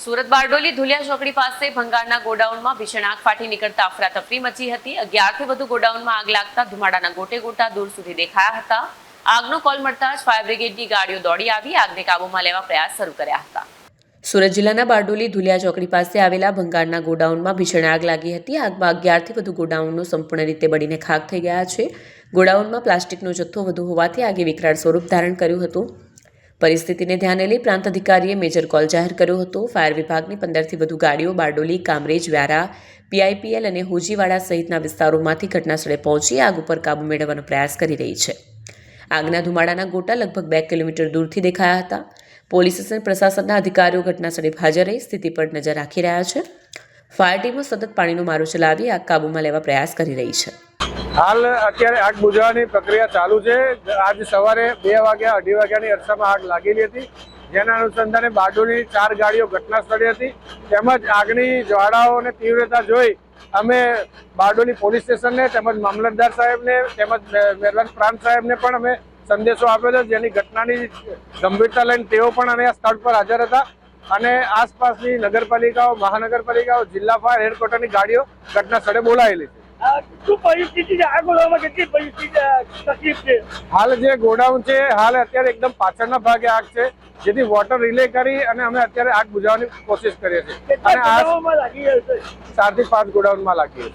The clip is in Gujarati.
સુરત બારડોલી ધુલિયા ચોકડી પાસે ભંગારના ગોડાઉનમાં ભીષણ આગ ફાટી નીકળતા અફરાતફરી મચી હતી। 11 થી વધુ ગોડાઉનમાં આગ લાગતા ધુમાડાના ગોટે ગોટા દૂર સુધી દેખાયા હતા। આગનો કોલ મળતા જ ફાયર બ્રિગેડની ગાડીઓ દોડી આવી આગને કાબૂમાં લેવા પ્રયાસ શરૂ કર્યા હતા। સુરત જિલ્લાના બારડોલી ધુલિયા ચોકડી પાસે આવેલા ભંગારના ગોડાઉનમાં ભીષણ આગ લાગી હતી। આગમાં 11 થી વધુ ગોડાઉનો સંપૂર્ણ રીતે બળીને ખાક થઈ ગયા છે। ગોડાઉનમાં પ્લાસ્ટિકનો જથ્થો વધુ હોવાથી આગે વિકરાળ સ્વરૂપ ધારણ કર્યું હતું। પરિસ્થિતિને ધ્યાને લઈ પ્રાંત અધિકારીએ મેજર કોલ જાહેર કર્યો હતો। ફાયર વિભાગની 15 થી વધુ ગાડીઓ બારડોલી, કામરેજ, વ્યારા, પીઆઈપીએલ અને હોજીવાડા સહિતના વિસ્તારોમાંથી ઘટનાસ્થળે પહોંચી આગ ઉપર કાબૂ મેળવવાનો પ્રયાસ કરી રહી છે। આગના ધુમાડાના ગોટા લગભગ 2 કિલોમીટર દૂરથી દેખાયા હતા। પોલીસ અને પ્રશાસનના અધિકારીઓ ઘટનાસ્થળે હાજર રહી સ્થિતિ પર નજર રાખી રહ્યા છે। ફાયર ટીમો સતત પાણીનો મારો ચલાવી આગ કાબૂમાં લેવા પ્રયાસ કરી રહી છે। હાલ અત્યારે આગ બુઝાવવાની પ્રક્રિયા ચાલુ છે। આજ સવારે 2 વાગ્યા 2:30 વાગ્યાની અરસામાં આગ લાગેલી હતી, જેના અનુસંધાને બારડોલી 4 ગાડીઓ ઘટના સ્થળે હતી। તેમજ આગની જ્વાળાઓની તીવ્રતા જોઈ અમે બારડોલી પોલીસ સ્ટેશનને તેમજ મામલતદાર સાહેબને તેમજ મહેરબાન પ્રાંત સાહેબને પણ અમે સંદેશો આપ્યો હતો, જેની ઘટનાની ગંભીરતા લઈને તેઓ પણ અમે આ સ્થળ પર હાજર હતા અને આસપાસની નગરપાલિકાઓ, મહાનગરપાલિકાઓ, જિલ્લા ફાયર હેડક્વાર્ટરની ગાડીઓ ઘટના સ્થળે બોલાવેલી છે। હાલ જે ગોડાઉન છે હાલ અત્યારે એકદમ પાછળના ભાગે આગ છે, જેથી વોટર રિલે કરી અને અમે અત્યારે આગ બુઝાવવાની કોશિશ કરીએ છીએ અને 4 થી 5 ગોડાઉનમાં લાગી છે।